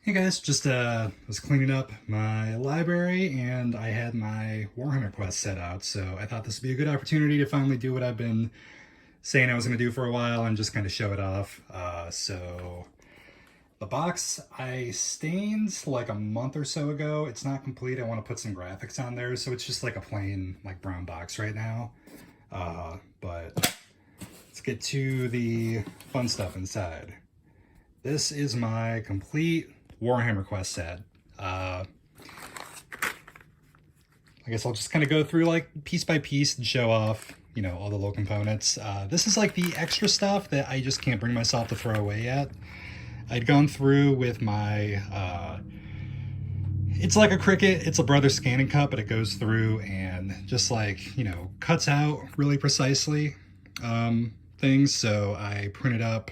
Hey guys, just was cleaning up my library and I had my Warhammer Quest set out, so I thought this would be a good opportunity to finally do what I've been saying I was going to do for a while and just kind of show it off. So the box I stained like a month or so ago. It's not complete. I want to put some graphics on there, so it's just like a plain like brown box right now. But let's get to the fun stuff inside. This is my complete Warhammer Quest set. I guess I'll just kind of go through like piece by piece and show off, you know, all the little components. This is like the extra stuff that I just can't bring myself to throw away yet. I'd gone through with my, it's like a Cricut, it's a Brother scanning cup, but it goes through and just like, you know, cuts out really precisely things. So I printed up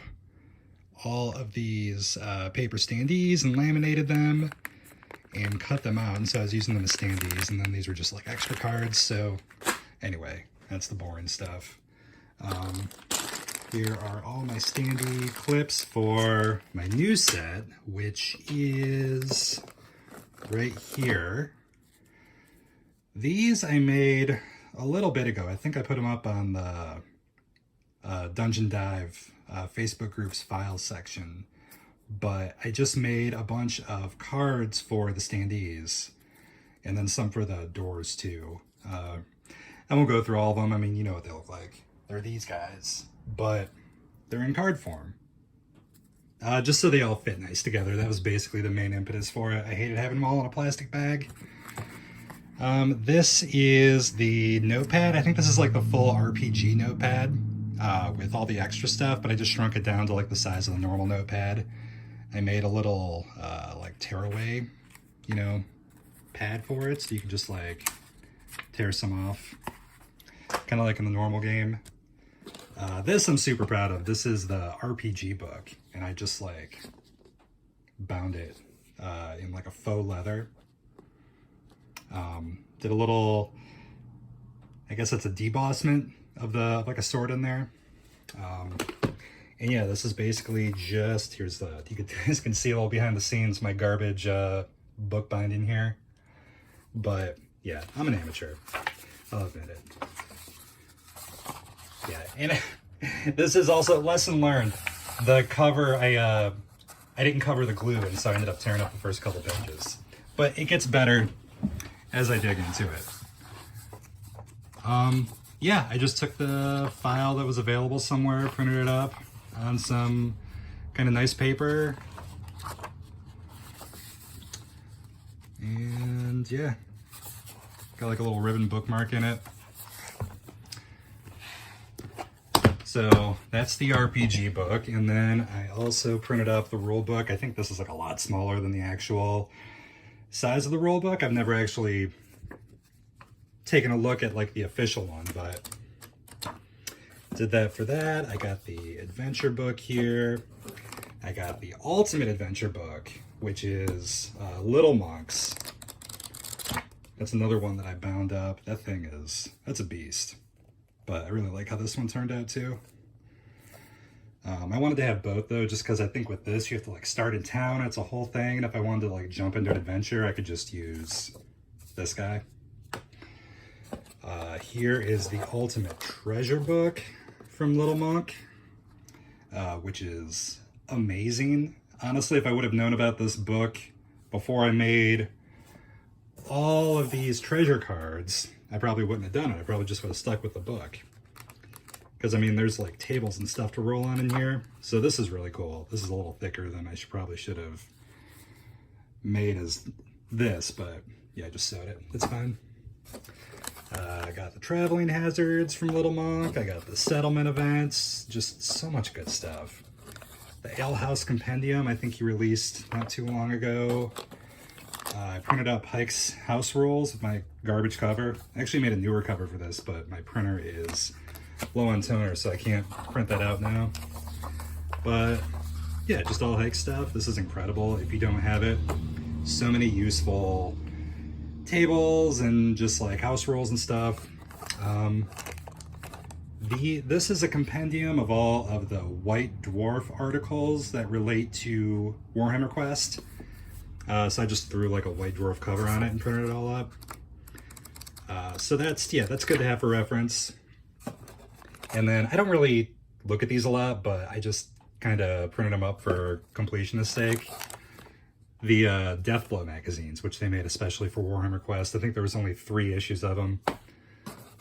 all of these paper standees and laminated them and cut them out, and so I was using them as standees, and then these were just like extra cards. So anyway, that's the boring stuff. Here are all my standee clips for my new set, which is right here. These I made a little bit ago. I think I put them up on the Dungeon Dive Facebook group's files section, but I just made a bunch of cards for the standees and then some for the doors too. I won't go through all of them. I mean, you know what they look like. They're these guys, but they're in card form. Just so they all fit nice together. That was basically the main impetus for it. I hated having them all in a plastic bag. This is the notepad. I think this is like the full RPG notepad. With all the extra stuff, but I just shrunk it down to like the size of the normal notepad. I made a little like tearaway, you know, pad for it, so you can just like tear some off, kind of like in the normal game. This I'm super proud of. This is the RPG book, and I just like bound it in like a faux leather. Did a little, I guess it's a debossment of the like a sword in there. And yeah, this is basically just, here's the, you guys can see a little behind the scenes my garbage book binding here. But yeah, I'm an amateur, I'll admit it. Yeah, and this is also a lesson learned. The cover, I didn't cover the glue, and so I ended up tearing up the first couple pages. But it gets better as I dig into it. Yeah, I just took the file that was available somewhere, printed it up on some kind of nice paper. And yeah, got like a little ribbon bookmark in it. So that's the RPG book. And then I also printed up the rule book. I think this is like a lot smaller than the actual size of the rule book. I've never actually taking a look at like the official one, but did that for that. I got the adventure book here. I got the ultimate adventure book, which is Little Monks. That's another one that I bound up. That thing is, that's a beast. But I really like how this one turned out too. I wanted to have both though, just because I think with this you have to like start in town. It's a whole thing, and if I wanted to like jump into an adventure, I could just use this guy. Here is the Ultimate Treasure book from Little Monk, which is amazing. Honestly, if I would have known about this book before I made all of these treasure cards, I probably wouldn't have done it. I probably just would have stuck with the book. Because, I mean, there's like tables and stuff to roll on in here. So this is really cool. This is a little thicker than I probably should have made as this, but yeah, I just sewed it. It's fine. I got the traveling hazards from Little Monk. I got the settlement events. Just so much good stuff. The Ale House Compendium, I think he released not too long ago. I printed up Hike's house rules with my garbage cover. I actually made a newer cover for this, but my printer is low on toner, so I can't print that out now. But yeah, just all Hike stuff. This is incredible if you don't have it. So many useful tables and just like house rules and stuff. This is a compendium of all of the White Dwarf articles that relate to Warhammer Quest. So I just threw like a white dwarf cover on it and printed it all up. So that's good to have for reference. And then I don't really look at these a lot, but I just kind of printed them up for completionist sake. The Deathblow magazines, which they made especially for Warhammer Quest. I think there was only 3 issues of them.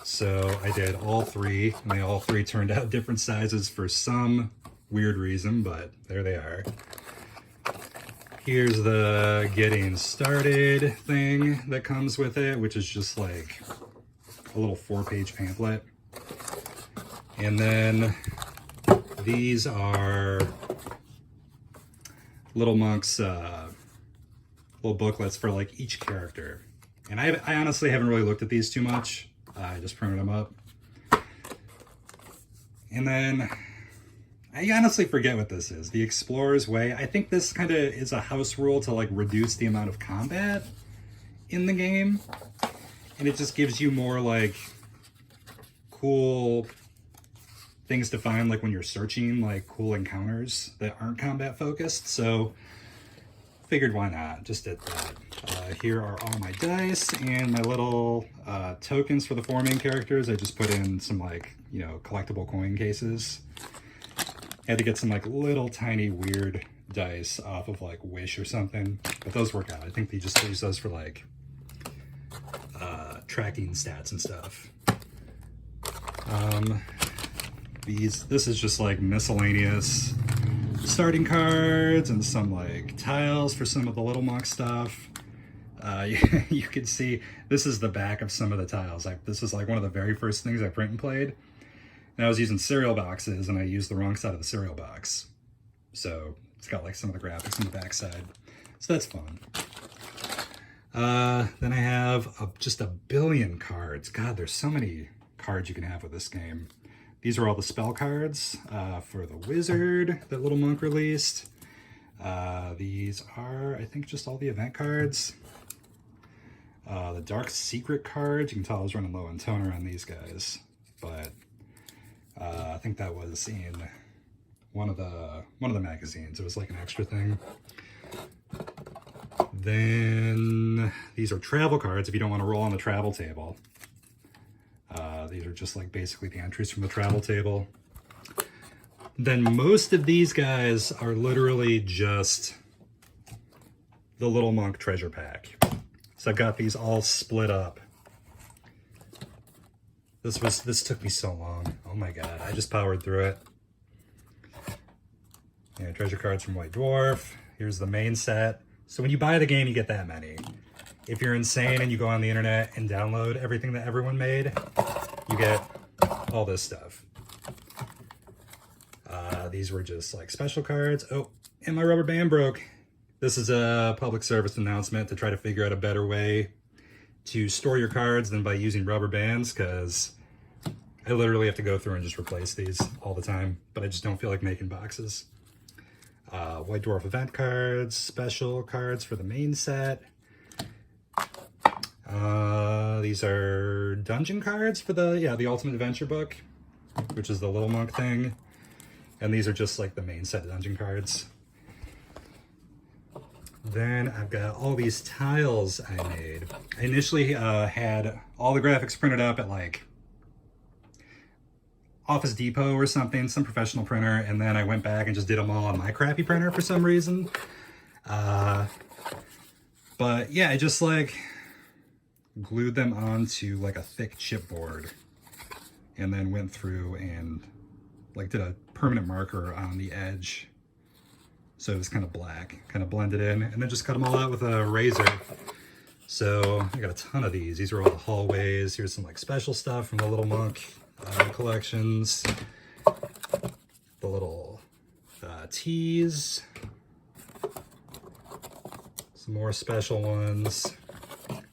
So I did all 3, and they all 3 turned out different sizes for some weird reason, but there they are. Here's the getting started thing that comes with it, which is just like a little 4-page pamphlet. And then these are Little Monk's little booklets for like each character. And I honestly haven't really looked at these too much. I just printed them up. And then I honestly forget what this is. The Explorer's Way. I think this kind of is a house rule to like reduce the amount of combat in the game. And it just gives you more like cool things to find, like when you're searching, like cool encounters that aren't combat focused. So figured why not, just did that. Here are all my dice and my little tokens for the 4 main characters. I just put in some like, you know, collectible coin cases. I had to get some like little tiny weird dice off of like Wish or something, but those work out. I think they just use those for like tracking stats and stuff. This is just like miscellaneous starting cards and some like tiles for some of the Little Monk stuff. You can see this is the back of some of the tiles. This is like one of the very first things I print and played. And I was using cereal boxes and I used the wrong side of the cereal box. So it's got like some of the graphics on the back side. So that's fun. Then I have just a billion cards. God, there's so many cards you can have with this game. These are all the spell cards for the Wizard that Little Monk released. These are, I think, just all the event cards. The Dark Secret cards. You can tell I was running low on toner on these guys, but I think that was in one of the magazines. It was like an extra thing. Then these are travel cards if you don't want to roll on the travel table. These are just like basically the entries from the travel table. Then most of these guys are literally just the Little Monk treasure pack. So I've got these all split up. This took me so long. Oh my god, I just powered through it. Yeah, treasure cards from White Dwarf. Here's the main set. So when you buy the game, you get that many. If you're insane and you go on the internet and download everything that everyone made, you get all this stuff. These were just like special cards. Oh, and my rubber band broke. This is a public service announcement to try to figure out a better way to store your cards than by using rubber bands, because I literally have to go through and just replace these all the time, but I just don't feel like making boxes. White Dwarf event cards, special cards for the main set. These are dungeon cards for the Ultimate Adventure book, which is the Little Monk thing. And these are just like the main set dungeon cards. Then I've got all these tiles I made. I initially had all the graphics printed up at like Office Depot or something, some professional printer, and then I went back and just did them all on my crappy printer for some reason. But yeah, I just like glued them onto like a thick chipboard and then went through and like did a permanent marker on the edge so it was kind of black, kind of blended in, and then just cut them all out with a razor. So I got a ton of these. These are all the hallways. Here's some like special stuff from the Little Monk collections. The little teas. Some more special ones.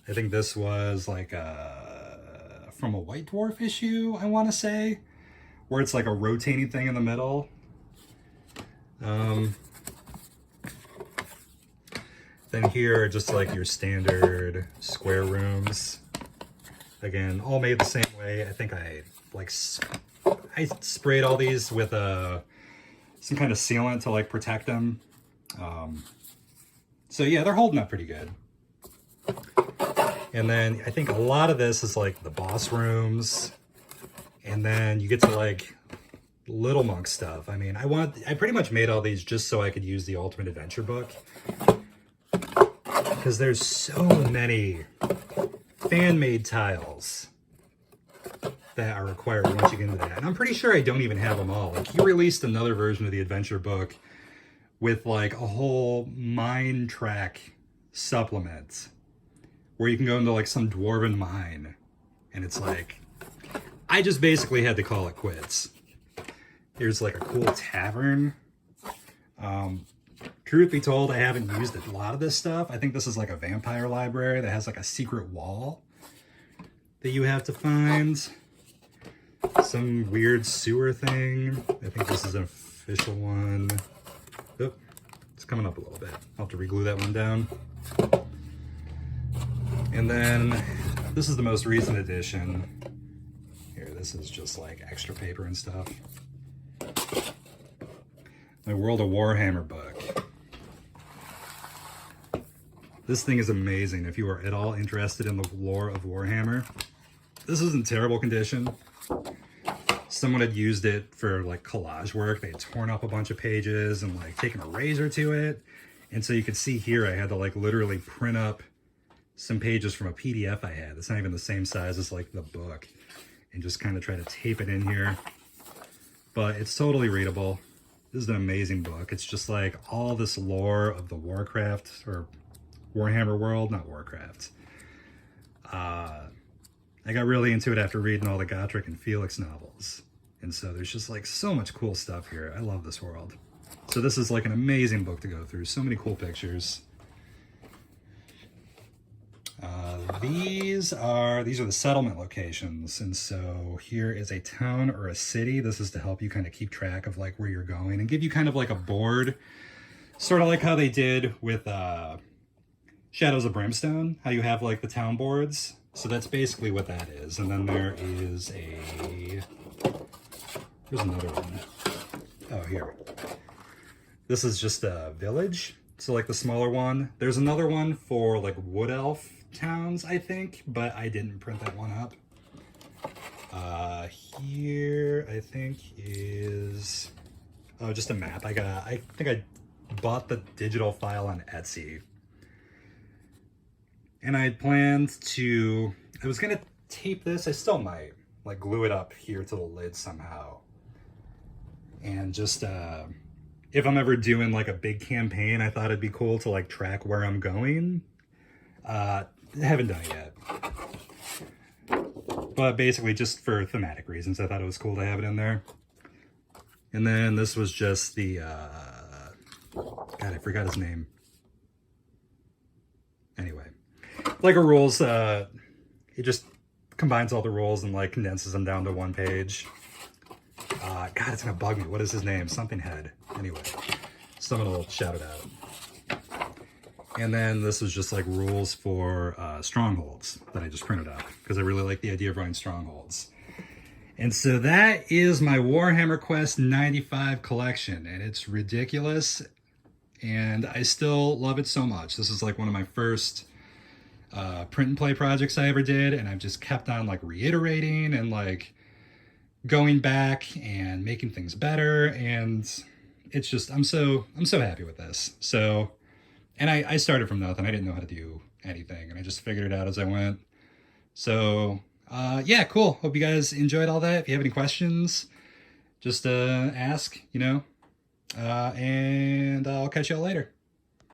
I think this was like from a White Dwarf issue, I want to say, where it's like a rotating thing in the middle. Then here are just like your standard square rooms. Again, all made the same way. I think I sprayed all these with some kind of sealant to like protect them. So yeah, they're holding up pretty good. And then I think a lot of this is like the boss rooms. And then you get to like Little Monk stuff. I mean, I pretty much made all these just so I could use the Ultimate Adventure book. Because there's so many fan-made tiles that are required once you get into that. And I'm pretty sure I don't even have them all. Like, he released another version of the adventure book with like a whole mine track supplement where you can go into like some dwarven mine. And it's like, I just basically had to call it quits. Here's like a cool tavern. Truth be told, I haven't used a lot of this stuff. I think this is like a vampire library that has like a secret wall that you have to find. Some weird sewer thing. I think this is an official one. Oh, it's coming up a little bit. I'll have to reglue that one down. And then this is the most recent edition. Here, this is just like extra paper and stuff. My World of Warhammer book. This thing is amazing if you are at all interested in the lore of Warhammer. This is in terrible condition. Someone had used it for like collage work. They had torn up a bunch of pages and like taken a razor to it. And so you could see here I had to like literally print up some pages from a PDF I had. It's not even the same size as like the book. And just kind of try to tape it in here. But it's totally readable. This is an amazing book. It's just like all this lore of the Warcraft or Warhammer world, not Warcraft. I got really into it after reading all the Gotrek and Felix novels. And so there's just like so much cool stuff here. I love this world. So this is like an amazing book to go through. So many cool pictures. These are the settlement locations. And so here is a town or a city. This is to help you kind of keep track of like where you're going and give you kind of like a board, sort of like how they did with Shadows of Brimstone, how you have like the town boards. So that's basically what that is. And then there is there's another one. Oh, here. This is just a village. So like the smaller one. There's another one for like wood elf towns, I think, but I didn't print that one up. Here I think is just a map. I think I bought the digital file on Etsy. And I planned to, I was gonna tape this, I still might, like glue it up here to the lid somehow. And just, if I'm ever doing like a big campaign, I thought it'd be cool to like track where I'm going. I haven't done it yet. But basically just for thematic reasons, I thought it was cool to have it in there. And then this was just the, God, I forgot his name. Anyway. Lego rules, it just combines all the rules and like condenses them down to one page. God, it's gonna bug me. What is his name? Something Head. Anyway, someone will shout it out. And then this is just like rules for strongholds that I just printed out because I really like the idea of running strongholds. And so that is my Warhammer Quest 95 collection, and it's ridiculous. And I still love it so much. This is like one of my first print and play projects I ever did, and I've just kept on like reiterating and like going back and making things better, and it's just I'm so happy with this. So, and I started from nothing. I didn't know how to do anything, and I just figured it out as I went. So yeah, cool. Hope you guys enjoyed all that. If you have any questions, just ask, you know, and I'll catch y'all later.